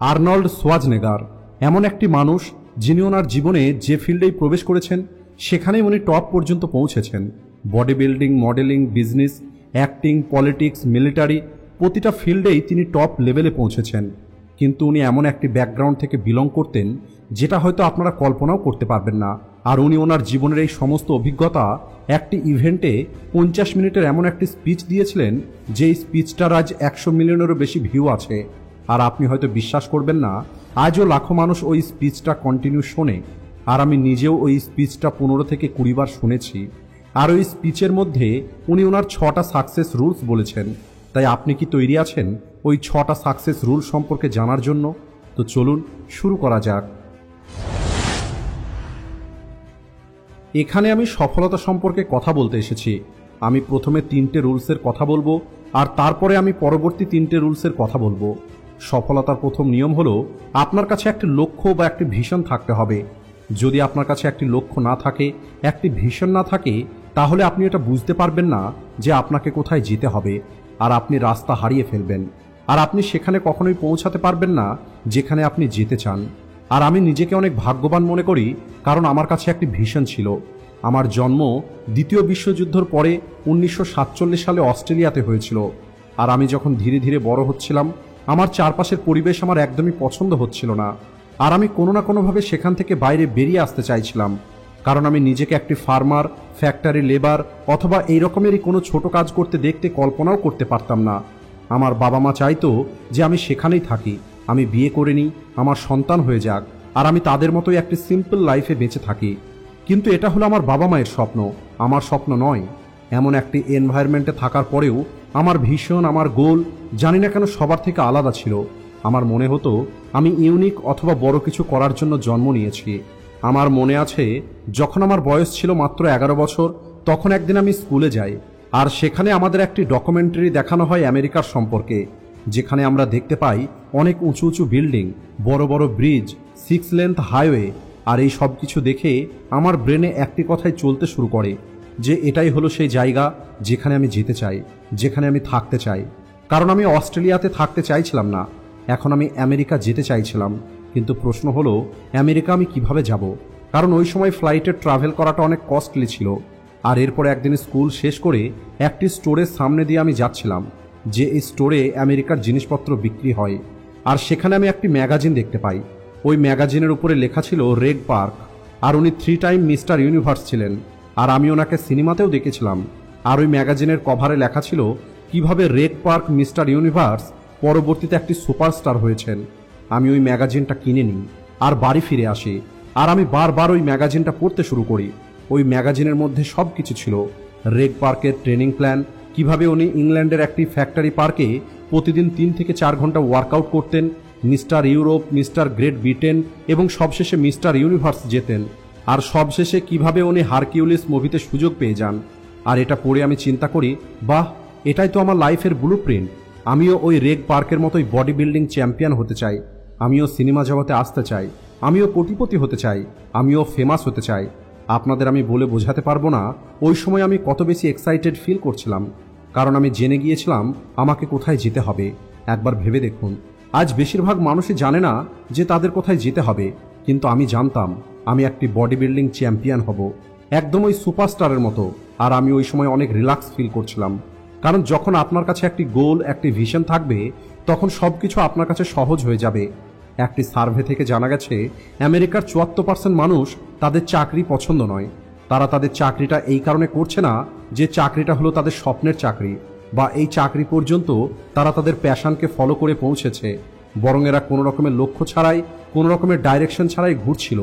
Arnold সোয়াজনেগার এমন একটি মানুষ যিনি ওনার জীবনে যে ফিল্ডেই প্রবেশ করেছেন সেখানেই উনি টপ পর্যন্ত পৌঁছেছেন। Body building, modelling, business, acting, politics, military, প্রতিটা ফিল্ডেই তিনি টপ লেভেলে পৌঁছেছেন। কিন্তু উনি এমন একটি ব্যাকগ্রাউন্ড থেকে বিলং করতেন যেটা হয়তো আপনারা কল্পনাও করতে পারবেন না। আর উনি ওনার জীবনের এই সমস্ত অভিজ্ঞতা একটি ইভেন্টে 50 মিনিটের এমন একটি স্পিচ দিয়েছিলেন যে স্পিচটার আজ 100 মিলিয়নেরও বেশি ভিউ আছে। আর আপনি হয়তো বিশ্বাস করবেন না, আজও লাখো মানুষ ওই স্পিচটা কন্টিনিউ শোনে। আর আমি নিজেও ওই স্পিচটা 15 থেকে 20 বার শুনেছি। আর ওই স্পিচের মধ্যে উনি ওনার 6টা সাকসেস রুলস বলেছেন। তাই আপনি কি তৈরি আছেন ওই 6টা সাকসেস রুল সম্পর্কে জানার জন্য? তো চলুন শুরু করা যাক। এখানে আমি সফলতা সম্পর্কে কথা বলতে এসেছি। আমি প্রথমে 3টে রুলসের কথা বলবো, আর তারপরে আমি পরবর্তী 3টে রুলসের কথা বলবো। সফলতার প্রথম নিয়ম হলো আপনার কাছে একটি লক্ষ্য বা একটি ভিশন থাকতে হবে। যদি আপনার কাছে একটি লক্ষ্য না থাকে, একটি ভিশন না থাকে, তাহলে আপনি এটা বুঝতে পারবেন না যে আপনাকে কোথায় যেতে হবে। আর আপনি রাস্তা হারিয়ে ফেলবেন। আর আপনি সেখানে কখনোই পৌঁছাতে পারবেন না যেখানে আপনি যেতে চান। আর আমি নিজেকে অনেক ভাগ্যবান মনে করি, কারণ আমার কাছে একটি ভিশন ছিল। আমার জন্ম দ্বিতীয় বিশ্বযুদ্ধের পরে 1947 সালে অস্ট্রেলিয়াতে হয়েছিল। আর আমি যখন ধীরে ধীরে বড় হচ্ছিলাম, আমার চারপাশের পরিবেশ আমার একদমই পছন্দ হচ্ছিল না। আর আমি কোনো না কোনোভাবে সেখান থেকে বাইরে বেরিয়ে আসতে চাইছিলাম, কারণ আমি নিজেকে একটি ফার্মার, ফ্যাক্টরি লেবার অথবা এই রকমেরই কোনো ছোট কাজ করতে দেখতে কল্পনাও করতে পারতাম না। আমার বাবা মা চাইতো যে আমি সেখানেই থাকি, আমি বিয়ে করে নিই, আমার সন্তান হয়ে যাক, আর আমি তাদের মতোই একটি সিম্পল লাইফে বেঁচে থাকি। কিন্তু এটা হলো আমার বাবা মায়ের স্বপ্ন, আমার স্বপ্ন নয়। এমন একটি এনভায়রনমেন্টে থাকার পরেও আমার ভীষণ, আমার গোল জানি না কেন সবার থেকে আলাদা ছিল। আমার মনে হতো আমি ইউনিক অথবা বড় কিছু করার জন্য জন্ম নিয়েছি। আমার মনে আছে যখন আমার বয়স ছিল মাত্র 11 বছর, তখন একদিন আমি স্কুলে যাই। আর সেখানে আমাদের একটি ডকুমেন্টারি দেখানো হয় আমেরিকার সম্পর্কে, যেখানে আমরা দেখতে পাই অনেক উঁচু উঁচু বিল্ডিং, বড় বড় ব্রিজ, 6 লেন্থ হাইওয়ে। আর এই সব কিছু দেখে আমার ব্রেনে একটি কথাই চলতে শুরু করে যে এটাই হলো সেই জায়গা যেখানে আমি যেতে চাই, যেখানে আমি থাকতে চাই। কারণ আমি অস্ট্রেলিয়াতে থাকতে চাইছিলাম না, এখন আমি আমেরিকা যেতে চাইছিলাম। কিন্তু প্রশ্ন হলো আমেরিকা আমি কিভাবে যাব? কারণ ওই সময় ফ্লাইটে ট্রাভেল করাটা অনেক কস্টলি ছিল। আর এরপর একদিন স্কুল শেষ করে একটি স্টোরের সামনে দিয়ে আমি যাচ্ছিলাম, যে এই স্টোরে আমেরিকার জিনিসপত্র বিক্রি হয়। আর সেখানে আমি একটি ম্যাগাজিন দেখতে পাই। ওই ম্যাগাজিনের উপরে লেখা ছিল রেগ পার্ক। আর উনি 3 টাইম মিস্টার ইউনিভার্স ছিলেন। আর আমি ওনাকে সিনেমাতেও দেখেছিলাম। আর ওই ম্যাগাজিনের কভারে লেখা ছিল কিভাবে রেগ পার্ক মিস্টার ইউনিভার্স পরবর্তীতে একটি সুপারস্টার হয়েছেন। আমি ওই ম্যাগাজিনটা কিনে নিই আর বাড়ি ফিরে আসি। আর আমি বারবার ওই ম্যাগাজিনটা পড়তে শুরু করি। ওই ম্যাগাজিনের মধ্যে সব কিছু ছিল, রেগ পার্কের ট্রেনিং প্ল্যান, কিভাবে উনি ইংল্যান্ডের একটি ফ্যাক্টরি পার্কে প্রতিদিন 3 থেকে 4 ঘন্টা ওয়ার্কআউট করতেন, mister Europe, mister great Britain এবং সবশেষে মিস্টার ইউনিভার্স জেতেন। আর সবশেষে কিভাবে উনি হারকিউলিস মুভিতে সুযোগ পেয়ে যান। আর এটা পড়ে আমি চিন্তা করি, বাহ, এটাই তো আমার লাইফের ব্লুপ্রিন্ট। আমিও ওই রেগ পার্কের মতোই বডি বিল্ডিং চ্যাম্পিয়ন হতে চাই। আমিও সিনেমা জগতে আসতে চাই। আমিও কোটিপতি হতে চাই। আমিও ফেমাস হতে চাই। আপনাদের আমি বলে বোঝাতে পারবো না ওই সময় আমি কত বেশি এক্সাইটেড ফিল করছিলাম, কারণ আমি জেনে গিয়েছিলাম আমাকে কোথায় যেতে হবে। একবার ভেবে দেখুন, আজ বেশিরভাগ মানুষই জানে না যে তাদের কোথায় যেতে হবে, কিন্তু আমি জানতাম আমি একটি বডি বিল্ডিং চ্যাম্পিয়ন হব, একদম ওই সুপারস্টারের মতো। আর আমি ওই সময় অনেক রিল্যাক্স ফিল করছিলাম, কারণ যখন আপনার কাছে একটি গোল, একটি ভিশন থাকবে, তখন সব কিছু আপনার কাছে সহজ হয়ে যাবে। একটি সার্ভে থেকে জানা গেছে আমেরিকার 74% মানুষ তাদের চাকরি পছন্দ নয়। তারা তাদের চাকরিটা এই কারণে করছে না যে চাকরিটা হলো তাদের স্বপ্নের চাকরি, বা এই চাকরি পর্যন্ত তারা তাদের প্যাশনকে ফলো করে পৌঁছেছে, বরং এরা কোনো রকমের লক্ষ্য ছাড়াই, কোনো রকমের ডাইরেকশন ছাড়াই ঘুরছিল।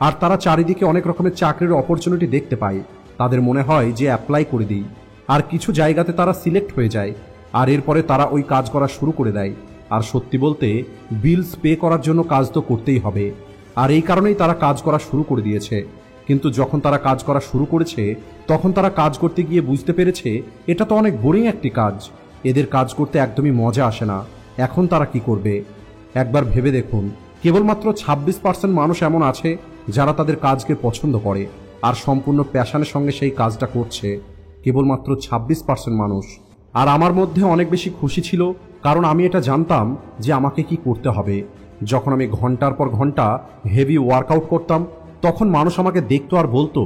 আর তারা চারিদিকে অনেক রকমের চাকরির অপরচুনিটি দেখতে পায়। তাদের মনে হয় যে অ্যাপ্লাই করে দিই, আর কিছু জায়গাতে তারা সিলেক্ট হয়ে যায়। আর এরপরে তারা ওই কাজ করা শুরু করে দেয়। আর সত্যি বলতে বিলস পে করার জন্য কাজ তো করতেই হবে, আর এই কারণেই তারা কাজ করা শুরু করে দিয়েছে। কিন্তু যখন তারা কাজ করা শুরু করেছে, তখন তারা কাজ করতে গিয়ে বুঝতে পেরেছে এটা তো অনেক বোরিং একটি কাজ, এদের কাজ করতে একদমই মজা আসে না। এখন তারা কি করবে? একবার ভেবে দেখুন, কেবলমাত্র 26% মানুষ এমন আছে যারা তাদের কাজকে পছন্দ করে আর সম্পূর্ণ প্যাশনের সঙ্গে সেই কাজটা করছে। কেবলমাত্র 26% মানুষ। আর আমার মধ্যে অনেক বেশি খুশি ছিল, কারণ আমি এটা জানতাম যে আমাকে কি করতে হবে। যখন আমি ঘন্টার পর ঘন্টা হেভি ওয়ার্কআউট করতাম, তখন মানুষ আমাকে দেখতো আর বলতো,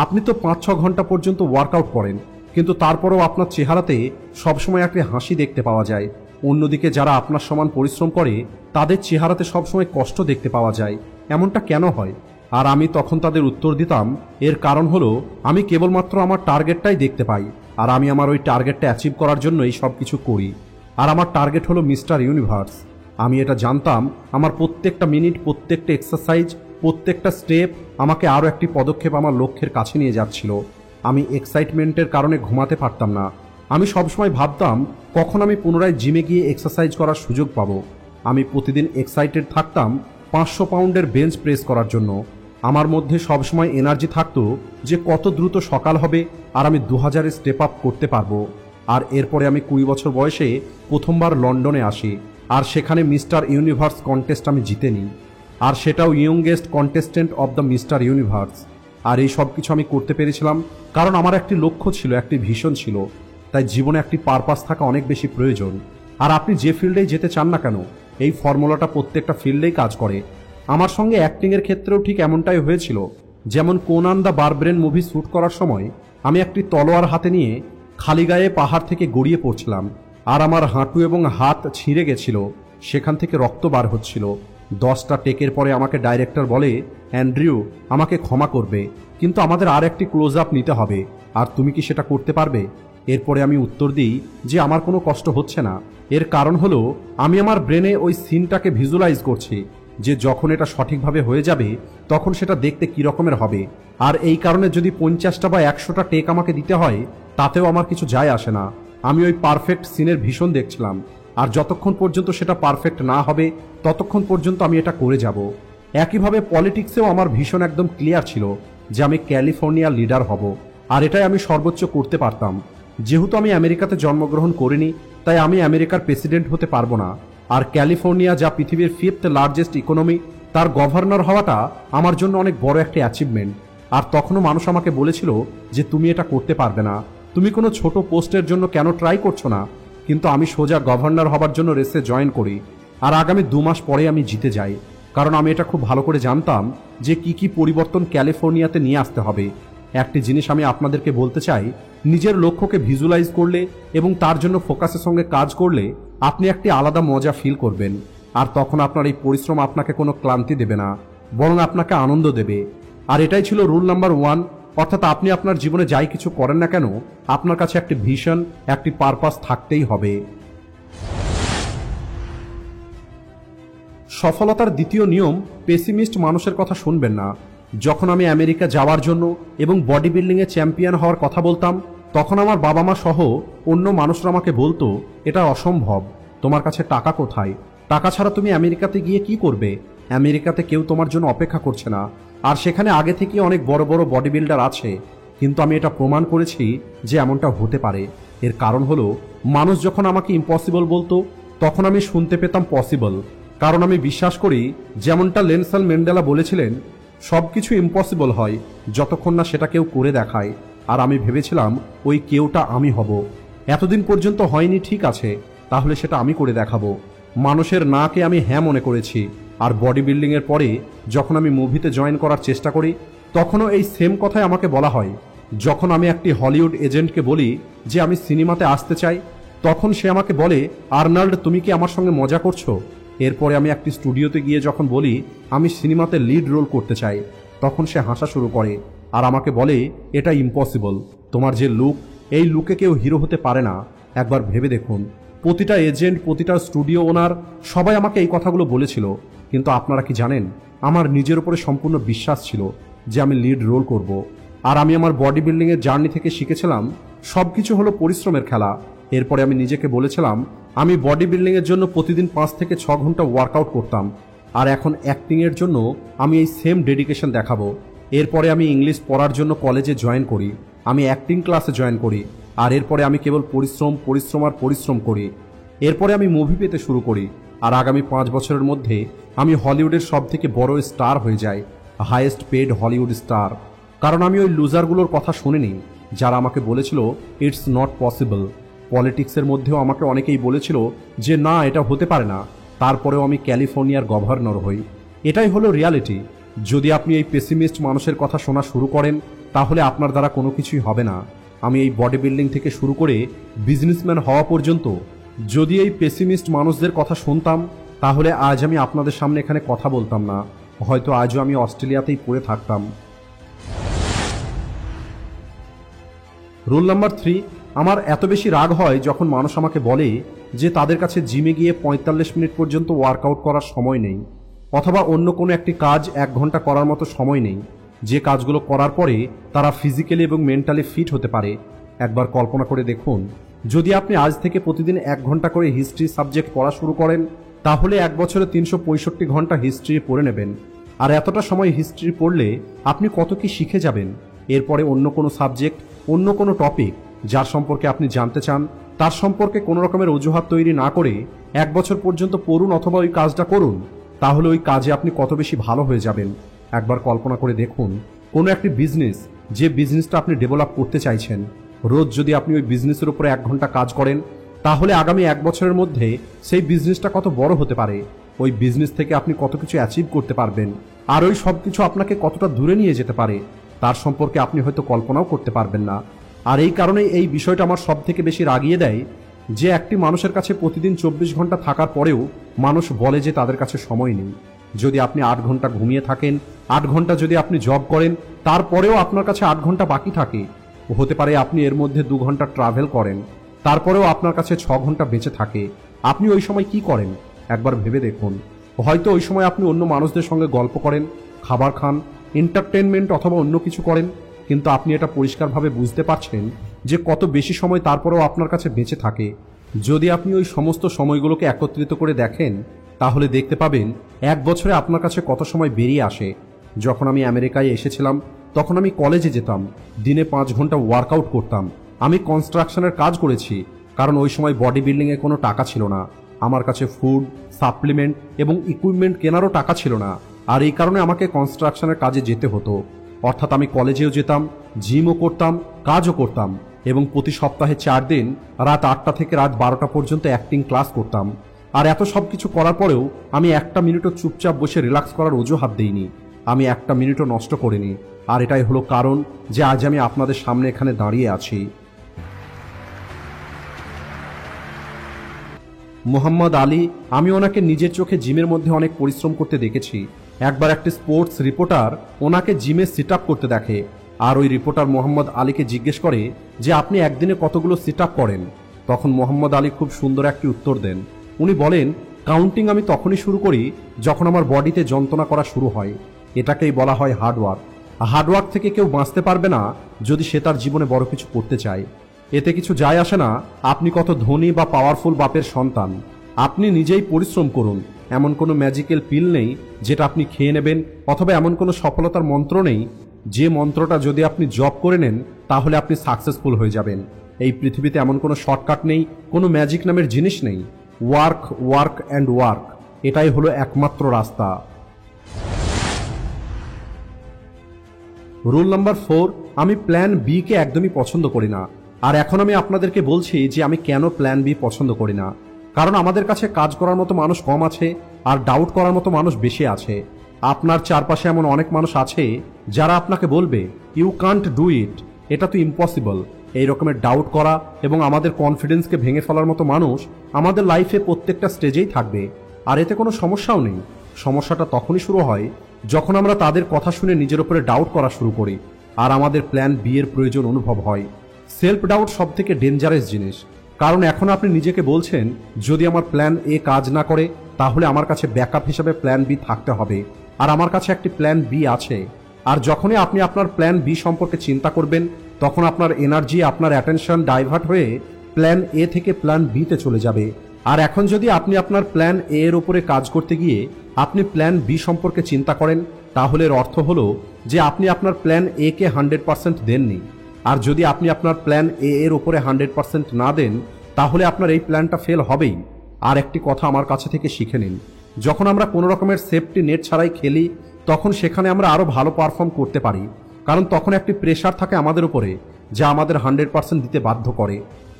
আপনি তো 5-6 ঘন্টা পর্যন্ত ওয়ার্কআউট করেন, কিন্তু তারপরেও আপনার চেহারাতে সবসময় একটা হাসি দেখতে পাওয়া যায়। অন্যদিকে যারা আপনার সমান পরিশ্রম করে তাদের চেহারাতে সবসময় কষ্ট দেখতে পাওয়া যায়, এমনটা কেন হয়? আর আমি তখন তাদের উত্তর দিতাম, এর কারণ হলো আমি কেবলমাত্র আমার টার্গেটটাই দেখতে পাই, আর আমি আমার ওই টার্গেটটা অ্যাচিভ করার জন্যই সব কিছু করি। আর আমার টার্গেট হলো মিস্টার ইউনিভার্স। আমি এটা জানতাম আমার প্রত্যেকটা মিনিট, প্রত্যেকটা এক্সারসাইজ, প্রত্যেকটা স্টেপ আমাকে আরও একটি পদক্ষেপ আমার লক্ষ্যের কাছে নিয়ে যাচ্ছিল। আমি এক্সাইটমেন্টের কারণে ঘুমাতে পারতাম না। আমি সবসময় ভাবতাম কখন আমি পুনরায় জিমে গিয়ে এক্সারসাইজ করার সুযোগ পাবো। আমি প্রতিদিন এক্সাইটেড থাকতাম 500 পাউন্ডের বেঞ্চ প্রেস করার জন্য। আমার মধ্যে সবসময় এনার্জি থাকতো যে কত দ্রুত সকাল হবে আর আমি 2000 স্টেপ আপ করতে পারবো। আর এরপরে আমি 20 বছর বয়সে প্রথমবার লন্ডনে আসি, আর সেখানে মিস্টার ইউনিভার্স কন্টেস্ট আমি জিতে নিই, আর সেটাও youngest contestant of the mister universe. আর এই সব কিছু আমি করতে পেরেছিলাম কারণ আমার একটি লক্ষ্য ছিল, একটি ভিশন ছিল। তাই জীবনে একটি পারপাস থাকা অনেক বেশি প্রয়োজন। আর আপনি যে ফিল্ডেই যেতে চান না কেন, এই ফর্মুলাটা প্রত্যেকটা ফিল্ডেই কাজ করে। আমার সঙ্গে অ্যাক্টিংয়ের ক্ষেত্রেও ঠিক এমনটাই হয়েছিল। যেমন কোনান দ্য বারব্রেন মুভি শ্যুট করার সময় আমি একটি তলোয়ার হাতে নিয়ে খালি গায়ে পাহাড় থেকে গড়িয়ে পড়ছিলাম, আর আমার হাঁটু এবং হাত ছিঁড়ে গেছিল, সেখান থেকে রক্ত বার হচ্ছিল। 10টা টেকের পরে আমাকে ডাইরেক্টর বলে, অ্যান্ড্রিউ, আমাকে ক্ষমা করবে, কিন্তু আমাদের আর একটি ক্লোজ আপ নিতে হবে, আর তুমি কি সেটা করতে পারবে? এরপরে আমি উত্তর দিই যে আমার কোনো কষ্ট হচ্ছে না। এর কারণ হলো আমি আমার ব্রেনে ওই সিনটাকে ভিজুয়ালাইজ করছি যে যখন এটা সঠিকভাবে হয়ে যাবে তখন সেটা দেখতে কী রকমের হবে। আর এই কারণে যদি 50টা বা 100টা টেক আমাকে দিতে হয় তাতেও আমার কিছু যায় আসে না। আমি ওই পারফেক্ট সিনের ভীষণ দেখছিলাম, আর যতক্ষণ পর্যন্ত সেটা পারফেক্ট না হবে ততক্ষণ পর্যন্ত আমি এটা করে যাব। একইভাবে পলিটিক্সেও আমার ভীষণ একদম ক্লিয়ার ছিল যে আমি ক্যালিফোর্নিয়ার লিডার হব, আর এটাই আমি সর্বোচ্চ করতে পারতাম। যেহেতু আমি আমেরিকাতে জন্মগ্রহণ করিনি, তাই আমি আমেরিকার প্রেসিডেন্ট হতে পারবো না। আর ক্যালিফোর্নিয়া, যা পৃথিবীর 5th লার্জেস্ট ইকোনমি, তার গভর্নর হওয়াটা আমার জন্য অনেক বড় একটা অ্যাচিভমেন্ট। আর তখনও মানুষ আমাকে বলেছিল যে তুমি এটা করতে পারবে না, তুমি কোনো ছোট পোস্টের জন্য কেন ট্রাই করছো না? কিন্তু আমি সোজা গভর্নর হবার জন্য রেসে জয়েন করি, আর আগামী 2 মাস পরে আমি জিতে যাই। কারণ আমি এটা খুব ভালো করে জানতাম যে কি কি পরিবর্তন ক্যালিফোর্নিয়াতে নিয়ে আসতে হবে। একটি জিনিস আমি আপনাদেরকে বলতে চাই, নিজের লক্ষ্যকে ভিজুয়ালাইজ করলে এবং তার জন্য ফোকাসের সঙ্গে কাজ করলে আপনি একটি আলাদা মজা ফিল করবেন। আর তখন আপনার এই পরিশ্রম আপনাকে কোনো ক্লান্তি দেবে না, বরং আপনাকে আনন্দ দেবে। আর এটাই ছিল রুল নাম্বার 1, অর্থাৎ আপনি আপনার জীবনে যাই কিছু করেন না কেন, আপনার কাছে একটি ভিশন, একটি পারপাস থাকতেই হবে। সফলতার দ্বিতীয় নিয়ম, পেসিমিস্ট মানুষের কথা শুনবেন না। যখন আমি আমেরিকা যাওয়ার জন্য এবং বডি বিল্ডিংয়ে চ্যাম্পিয়ন হওয়ার কথা বলতাম, তখন আমার বাবা মা সহ অন্য মানুষরা আমাকে বলতো, এটা অসম্ভব, তোমার কাছে টাকা কোথায়? টাকা ছাড়া তুমি আমেরিকাতে গিয়ে কি করবে? আমেরিকাতে কেউ তোমার জন্য অপেক্ষা করছে না, আর সেখানে আগে থেকে অনেক বড় বড় বডি বিল্ডার আছে। কিন্তু আমি এটা প্রমাণ করেছি যে এমনটা হতে পারে। এর কারণ হলো মানুষ যখন আমাকে ইম্পসিবল বলতো তখন আমি শুনতে পেতাম পসিবল। কারণ আমি বিশ্বাস করি, যেমনটা নেলসন ম্যান্ডেলা বলেছিলেন, সব কিছু ইম্পসিবল হয় যতক্ষণ না সেটা কেউ করে দেখায়। আর আমি ভেবেছিলাম ওই কেউটা আমি হব। এতদিন পর্যন্ত হয়নি, ঠিক আছে, তাহলে সেটা আমি করে দেখাবো। মানুষের নাকে আমি হ্যাঁ মনে করেছি। আর বডি বিল্ডিংয়ের পরে যখন আমি মুভিতে জয়েন করার চেষ্টা করি তখনও এই সেম কথাই আমাকে বলা হয়। যখন আমি একটি হলিউড এজেন্টকে বলি যে আমি সিনেমাতে আসতে চাই, তখন সে আমাকে বলে, আর্নল্ড, তুমি কি আমার সঙ্গে মজা করছো? এরপরে আমি একটি স্টুডিওতে গিয়ে যখন বলি আমি সিনেমাতে লিড রোল করতে চাই, তখন সে হাসা শুরু করে আর আমাকে বলে, এটা ইম্পসিবল, তোমার যে লুক, এই লুকে কেউ হিরো হতে পারে না। একবার ভেবে দেখুন, প্রতিটা এজেন্ট, প্রতিটা স্টুডিও ওনার সবাই আমাকে এই কথাগুলো বলেছিল। কিন্তু আপনারা কি জানেন, আমার নিজের উপরে সম্পূর্ণ বিশ্বাস ছিল যে আমি লিড রোল করব। আর আমি আমার বডি বিল্ডিংয়ের জার্নি থেকে শিখেছিলাম সব কিছু হলো পরিশ্রমের খেলা। এরপরে আমি নিজেকে বলেছিলাম আমি বডি বিল্ডিংয়ের জন্য প্রতিদিন 5 থেকে 6 ঘন্টা ওয়ার্কআউট করতাম, আর এখন অ্যাক্টিংয়ের জন্য আমি এই সেম ডেডিকেশন দেখাবো। এরপরে আমি ইংলিশ পড়ার জন্য কলেজে জয়েন করি, আমি অ্যাক্টিং ক্লাসে জয়েন করি, আর এরপরে আমি কেবল পরিশ্রম পরিশ্রম আর পরিশ্রম করি। এরপরে আমি মুভি পেতে শুরু করি, আর আগামী 5 বছরের মধ্যে আমি হলিউডের সব থেকে বড় স্টার হয়ে যাই, হাইয়েস্ট পেড হলিউড স্টার। কারণ আমি ওই লুজারগুলোর কথা শুনিনি যারা আমাকে বলেছিল ইটস নট পসিবল। পলিটিক্সের মধ্যেও আমাকে অনেকেই বলেছিল যে না, এটা হতে পারে না, তারপরেও আমি ক্যালিফোর্নিয়ার গভর্নর হই। এটাই হলো রিয়ালিটি। যদি আপনি এই পেসিমিস্ট মানুষের কথা শোনা শুরু করেন তাহলে আপনার দ্বারা কোনো কিছুই হবে না। আমি এই বডি বিল্ডিং থেকে শুরু করে বিজনেসম্যান হওয়া পর্যন্ত যদি এই পেসিমিস্ট মানুষদের কথা শুনতাম তাহলে আজ আমি আপনাদের সামনে এখানে কথা বলতাম না, হয়তো আজও আমি অস্ট্রেলিয়াতেই পড়ে থাকতাম। রুল নাম্বার 3, আমার এত বেশি রাগ হয় যখন মানুষ আমাকে বলে যে তাদের কাছে জিমে গিয়ে 45 মিনিট পর্যন্ত ওয়ার্কআউট করার সময় নেই, অথবা অন্য কোনো একটি কাজ 1 ঘন্টা করার মতো সময় নেই, যে কাজগুলো করার পরে তারা ফিজিক্যালি এবং মেন্টালি ফিট হতে পারে। একবার কল্পনা করে দেখুন, যদি আপনি আজ থেকে প্রতিদিন 1 ঘন্টা করে হিস্ট্রি সাবজেক্ট পড়া শুরু করেন তাহলে 1 বছরে 365 ঘন্টা হিস্ট্রি পড়ে নেবেন। আর এতটা সময় হিস্ট্রি পড়লে আপনি কত কি শিখে যাবেন। এরপরে অন্য কোনো সাবজেক্ট, অন্য কোনো টপিক যার সম্পর্কে আপনি জানতে চান তার সম্পর্কে কোনো রকমের অজুহাত তৈরি না করে 1 বছর পর্যন্ত পড়ুন অথবা ওই কাজটা করুন, তাহলে ওই কাজে আপনি কত বেশি ভালো হয়ে যাবেন। একবার কল্পনা করে দেখুন, কোনো একটি বিজনেস, যে বিজনেসটা আপনি ডেভেলপ করতে চাইছেন, রোজ যদি আপনি ওই বিজনেসের উপরে 1 ঘন্টা কাজ করেন তাহলে আগামী 1 বছরের মধ্যে সেই বিজনেসটা কত বড় হতে পারে, ওই বিজনেস থেকে আপনি কত কিছু অ্যাচিভ করতে পারবেন, আর ওই সব কিছু আপনাকে কতটা দূরে নিয়ে যেতে পারে তার সম্পর্কে আপনি হয়তো কল্পনাও করতে পারবেন না। আর এই কারণেই এই বিষয়টা আমার সব থেকে বেশি রাগিয়ে দেয় যে একটি মানুষের কাছে প্রতিদিন 24 ঘন্টা থাকার পরেও মানুষ বলে যে তাদের কাছে সময় নেই। যদি আপনি 8 ঘন্টা ঘুমিয়ে থাকেন, 8 ঘন্টা যদি আপনি জব করেন, তারপরেও আপনার কাছে 8 ঘন্টা বাকি থাকে, হতে পারে আপনি এর মধ্যে 2 ঘন্টা ট্রাভেল করেন, তারপরেও আপনার কাছে 6 ঘন্টা বেঁচে থাকে, আপনি ওই সময় কি করেন একবার ভেবে দেখুন। হয়তো ওই সময় আপনি অন্য মানুষদের সঙ্গে গল্প করেন, খাবার খান, এন্টারটেনমেন্ট অথবা অন্য কিছু করেন, কিন্তু আপনি এটা পরিষ্কারভাবে বুঝতে পারছেন যে কত বেশি সময় তারপরেও আপনার কাছে বেঁচে থাকে। যদি আপনি ওই সমস্ত সময়গুলোকে একত্রিত করে দেখেন তাহলে দেখতে পাবেন 1 বছরে আপনার কাছে কত সময় বেরিয়ে আসে। যখন আমি আমেরিকায় এসেছিলাম তখন আমি কলেজে যেতাম, দিনে 5 ঘন্টা ওয়ার্কআউট করতাম। আমি কনস্ট্রাকশনের কাজ করেছি, কারণ ওই সময় বডি বিল্ডিংয়ে কোনো টাকা ছিল না, আমার কাছে ফুড, সাপ্লিমেন্ট এবং ইকুইপমেন্ট কেনারও টাকা ছিল না, আর এই কারণে আমাকে কনস্ট্রাকশনের কাজে যেতে হতো। অর্থাৎ আমি কলেজেও যেতাম, জিমও করতাম, কাজও করতাম, এবং প্রতি সপ্তাহে 4 দিন রাত 8টা থেকে রাত 12টা পর্যন্ত অ্যাক্টিং ক্লাস করতাম। আর এত সব কিছু করার পরেও আমি 1টা মিনিটও চুপচাপ বসে রিল্যাক্স করার অজুহাত দিইনি, আমি 1টা মিনিটও নষ্ট করিনি। আর এটাই হলো কারণ যে আজ আমি আপনাদের সামনে এখানে দাঁড়িয়ে আছি। মোহাম্মদ আলী, আমি ওনাকে নিজের চোখে জিমের মধ্যে অনেক পরিশ্রম করতে দেখেছি। একবার একটি স্পোর্টস রিপোর্টার ওনাকে জিমে সিট আপ করতে দেখে, আর ওই রিপোর্টার মোহাম্মদ আলীকে জিজ্ঞেস করে যে আপনি একদিনে কতগুলো সিট আপ করেন। তখন মোহাম্মদ আলী খুব সুন্দর একটি উত্তর দেন। উনি বলেন, কাউন্টিং আমি তখনই শুরু করি যখন আমার বডিতে যন্ত্রণা করা শুরু হয়। এটাকেই বলা হয় হার্ডওয়ার্ক। হার্ডওয়ার্ক থেকে কেউ বাঁচতে পারবে না যদি সে তার জীবনে বড় কিছু করতে চায়। এতে কিছু যায় আসে না আপনি কত ধনী বা পাওয়ারফুল বাপের সন্তান, আপনি নিজেই পরিশ্রম করুন। এমন কোনো ম্যাজিক্যাল পিল নেই যেটা আপনি খেয়ে নেবেন, অথবা এমন কোনো সফলতার মন্ত্র নেই যে মন্ত্রটা যদি আপনি জপ করে নেন তাহলে আপনি সাকসেসফুল হয়ে যাবেন। এই পৃথিবীতে এমন কোনো শর্টকাট নেই, কোনো ম্যাজিক নামের জিনিস নেই। ওয়ার্ক, ওয়ার্ক অ্যান্ড ওয়ার্ক, এটাই হলো একমাত্র রাস্তা। রুল নাম্বার 4, আমি প্ল্যান বি কে একদমই পছন্দ করি না। আর এখন আমি আপনাদেরকে বলছি যে আমি কেন প্ল্যান বি পছন্দ করি না। কারণ আমাদের কাছে কাজ করার মতো মানুষ কম আছে, আর ডাউট করার মতো মানুষ বেশি আছে। আপনার চারপাশে এমন অনেক মানুষ আছে যারা আপনাকে বলবে ইউ কান্ট ডু ইট, এটা তো ইম্পসিবল। এই রকমের ডাউট করা এবং আমাদের কনফিডেন্সকে ভেঙে ফেলার মতো মানুষ আমাদের লাইফে প্রত্যেকটা স্টেজেই থাকবে। আর এতে কোনো সমস্যাও নেই। সমস্যাটা তখনই শুরু হয় যখন আমরা তাদের কথা শুনে নিজের উপরে ডাউট করা শুরু করি, আর আমাদের প্ল্যান বি এর প্রয়োজন অনুভব হয়। সেলফ ডাউট সব থেকে ডেঞ্জারাস জিনিস, কারণ এখন আপনি নিজেকে বলছেন যদি আমার প্ল্যান এ কাজ না করে তাহলে আমার কাছে ব্যাকআপ হিসেবে প্ল্যান বি থাকতে হবে, আর আমার কাছে একটি প্ল্যান বি আছে। আর যখনই আপনি আপনার প্ল্যান বি সম্পর্কে চিন্তা করবেন তখন আপনার এনার্জি, আপনার অ্যাটেনশন ডাইভার্ট হয়ে প্ল্যান এ থেকে প্ল্যান বি তে চলে যাবে। আর এখন যদি আপনি আপনার প্ল্যান এ এর উপরে কাজ করতে গিয়ে আপনি প্ল্যান বি সম্পর্কে চিন্তা করেন তাহলে এর অর্থ হলো যে আপনি আপনার প্ল্যান এ কে 100% দেননি। আর যদি আপনি আপনার প্ল্যান এ এর উপরে 100% না দেন তাহলে আপনার এই প্ল্যানটা ফেল হবেই। আর একটি কথা আমার কাছে থেকে শিখে নিন, যখন আমরা কোনো রকমের সেফটি নেট ছাড়াই খেলি তখন সেখানে আমরা আরও ভালো পারফর্ম করতে পারি, কারণ তখন একটি প্রেশার থাকে আমাদের উপরে যা আমাদের 100% দিতে বাধ্য করে।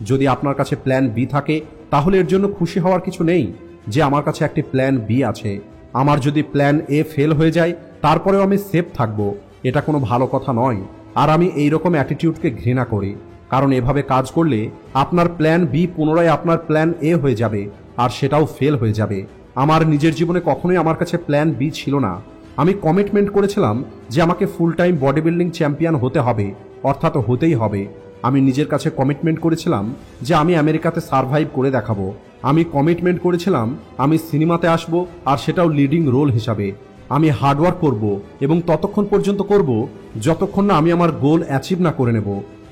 যদি আপনার কাছে প্ল্যান বি থাকে তাহলে এর জন্য খুশি হওয়ার কিছু নেই, যে আমার কাছে একটি প্ল্যান বি আছে। আমার যদি প্ল্যান এ ফেল হয়ে যায় তারপরেও আমি সেফ থাকব, এটা কোনো ভালো কথা নয়। আর আমি এইরকম অ্যাটিটিউডকে ঘৃণা করি, কারণ এভাবে কাজ করলে আপনার প্ল্যান বি পুনরায় আপনার প্ল্যান এ হয়ে যাবে, আর সেটাও ফেল হয়ে যাবে। আমার নিজের জীবনে কখনোই আমার কাছে প্ল্যান বি ছিল না। আমি কমিটমেন্ট করেছিলাম যে আমাকে full time body building champion হতে হবে, অর্থাৎ হতেই হবে। আমি নিজের কাছে কমিটমেন্ট করেছিলাম যে আমি আমেরিকাতে সারভাইভ করে দেখাবো। আমি কমিটমেন্ট করেছিলাম আমি সিনেমাতে আসব, আর সেটাও লিডিং রোল হিসাবে। আমি হার্ডওয়ার্ক করব এবং ততক্ষণ পর্যন্ত করব যতক্ষণ না আমি আমার গোল অ্যাচিভ না করে নেব।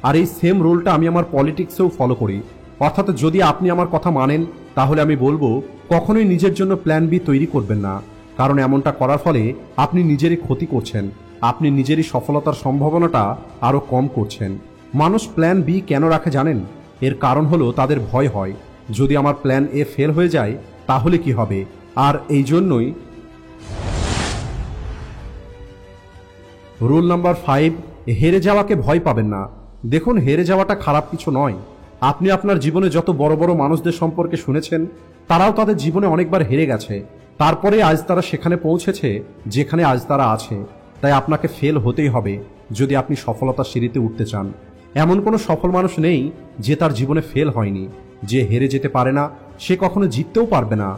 আর এই সেম রোলটা আমি আমার পলিটিক্সেও ফলো করি। অর্থাৎ যদি আপনি আমার কথা মানেন তাহলে আমি বলবো কখনোই নিজের জন্য প্ল্যান বি তৈরি করবেন না, কারণ এমনটা করার ফলে আপনি নিজেরই ক্ষতি করছেন, আপনি নিজেরই সফলতার সম্ভাবনাটা আরও কম করছেন। মানুষ প্ল্যান বি কেন রাখে জানেন? এর কারণ হলো তাদের ভয় হয় যদি আমার প্ল্যান এ ফেল হয়ে যায় তাহলে কি হবে। আর এই জন্যই রুল নাম্বার 5, হেরে যাওয়াকে ভয় পাবেন না। দেখুন, হেরে যাওয়াটা খারাপ কিছু নয়। আপনি আপনার জীবনে যত বড় বড় মানুষদের সম্পর্কে শুনেছেন, তারাও তাদের জীবনে অনেকবার হেরে গেছে, তারপরে আজ তারা সেখানে পৌঁছেছে যেখানে আজ তারা আছে। তাই আপনাকে ফেল হতেই হবে যদি আপনি সফলতার সিঁড়িতে উঠতে চান। এমন কোনো সফল মানুষ নেই যে তার জীবনে ফেল হয়নি। যে হেরে যেতে পারে না সে কখনো জিততেও পারবে না।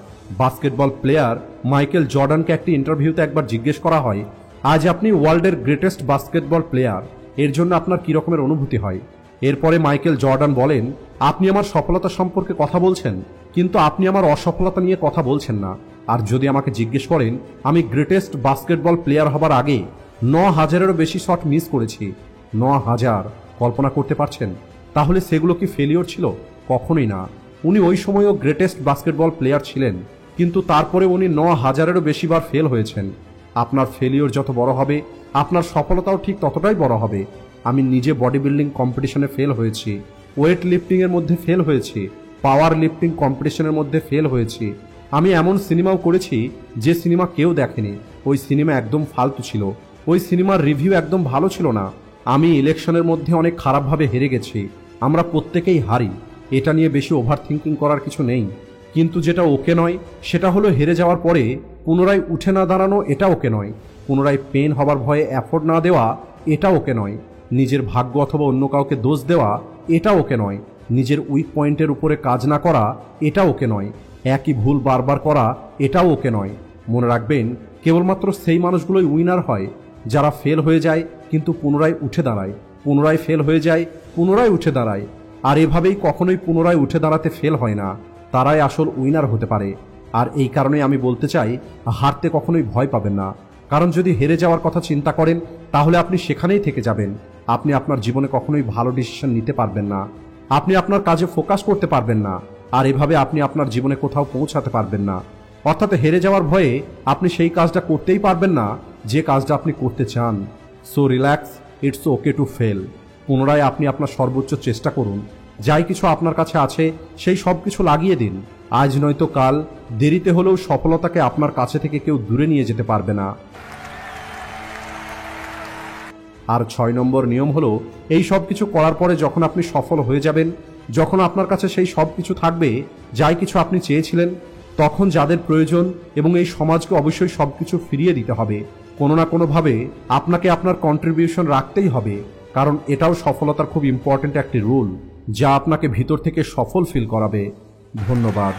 বাস্কেটবল প্লেয়ার মাইকেল জর্ডানকে একটি ইন্টারভিউতে একবার জিজ্ঞেস করা হয়, আজ আপনি ওয়ার্ল্ডের গ্রেটেস্ট বাস্কেটবল প্লেয়ার, এর জন্য আপনার কী রকমের অনুভূতি হয়? এরপরে মাইকেল জর্ডান বলেন, আপনি আমার সফলতা সম্পর্কে কথা বলছেন, কিন্তু আপনি আমার অসফলতা নিয়ে কথা বলছেন না। আর যদি আমাকে জিজ্ঞেস করেন, আমি গ্রেটেস্ট বাস্কেটবল প্লেয়ার হবার আগে 9,000-এরও বেশি শট মিস করেছি। 9,000 কল্পনা করতে পারছেন? তাহলে সেগুলো কি ফেলিওর ছিল? কখনোই না। উনি ওই সময়ও গ্রেটেস্ট বাস্কেটবল প্লেয়ার ছিলেন, কিন্তু তারপরে উনি 9,000-এরও বেশি বার ফেল হয়েছেন। আপনার ফেলিওর যত বড় হবে আপনার সফলতাও ঠিক ততটাই বড় হবে। আমি নিজে বডি বিল্ডিং কম্পিটিশনে ফেল হয়েছি, ওয়েট লিফটিংয়ের মধ্যে ফেল হয়েছি, পাওয়ার লিফটিং কম্পিটিশনের মধ্যে ফেল হয়েছি। আমি এমন সিনেমাও করেছি যে সিনেমা কেউ দেখেনি। ওই সিনেমা একদম ফালতু ছিল, ওই সিনেমার রিভিউ একদম ভালো ছিল না। আমি ইলেকশনের মধ্যে অনেক খারাপভাবে হেরে গেছি। আমরা প্রত্যেকেই হারি, এটা নিয়ে বেশি ওভার থিঙ্কিং করার কিছু নেই। কিন্তু যেটা ওকে নয় সেটা হলো হেরে যাওয়ার পরে পুনরায় উঠে না দাঁড়ানো, এটা ওকে নয়। পুনরায় পেন হবার ভয়ে এফোর্ট না দেওয়া, এটা ওকে নয়। নিজের ভাগ্য অথবা অন্য কাউকে দোষ দেওয়া, এটা ওকে নয়। নিজের উইক পয়েন্টের উপরে কাজ না করা, এটা ওকে নয়। একই ভুল বারবার করা, এটাও ওকে নয়। মনে রাখবেন, কেবলমাত্র সেই মানুষগুলোই উইনার হয় যারা ফেল হয়ে যায় কিন্তু পুনরায় উঠে দাঁড়ায়, পুনরায় ফেল হয়ে যায়, পুনরায় উঠে দাঁড়ায়। আর এভাবেই কখনোই পুনরায় উঠে দাঁড়াতে ফেল হয় না, তারাই আসল উইনার হতে পারে। আর এই কারণে আমি বলতে চাই, হারতে কখনোই ভয় পাবেন না। কারণ যদি হেরে যাওয়ার কথা চিন্তা করেন তাহলে আপনি সেখানেই থেকে যাবেন। আপনি আপনার জীবনে কখনোই ভালো ডিসিশন নিতে পারবেন না, আপনি আপনার কাজে ফোকাস করতে পারবেন না, আর এভাবে আপনি আপনার জীবনে কোথাও পৌঁছাতে পারবেন না। অর্থাৎ হেরে যাওয়ার ভয়ে আপনি সেই কাজটা করতেই পারবেন না যে কাজটা আপনি করতে চান। So relax, it's okay to fail. পুনরায় আপনি আপনার সর্বোচ্চ চেষ্টা করুন। যাই কিছু আপনার কাছে আছে সেই সব কিছু লাগিয়ে দিন। আজ নয়তো কাল, দেরিতে হলেও সফলতাকে আপনার কাছে থেকে কেউ দূরে নিয়ে যেতে পারবে না। আর 6 নম্বর নিয়ম হলো, এই সব কিছু করার পরে যখন আপনি সফল হয়ে যাবেন, যখন আপনার কাছে সেই সব কিছু থাকবে যাই কিছু আপনি চেয়েছিলেন, তখন যাদের প্রয়োজন এবং এই সমাজকে অবশ্যই সব কিছু ফিরিয়ে দিতে হবে। কোনো না কোনোভাবে আপনাকে আপনার কন্ট্রিবিউশন রাখতেই হবে, কারণ এটাও সফলতার খুব ইম্পর্ট্যান্ট একটি রুল যা আপনাকে ভিতর থেকে সফল ফিল করাবে। ধন্যবাদ।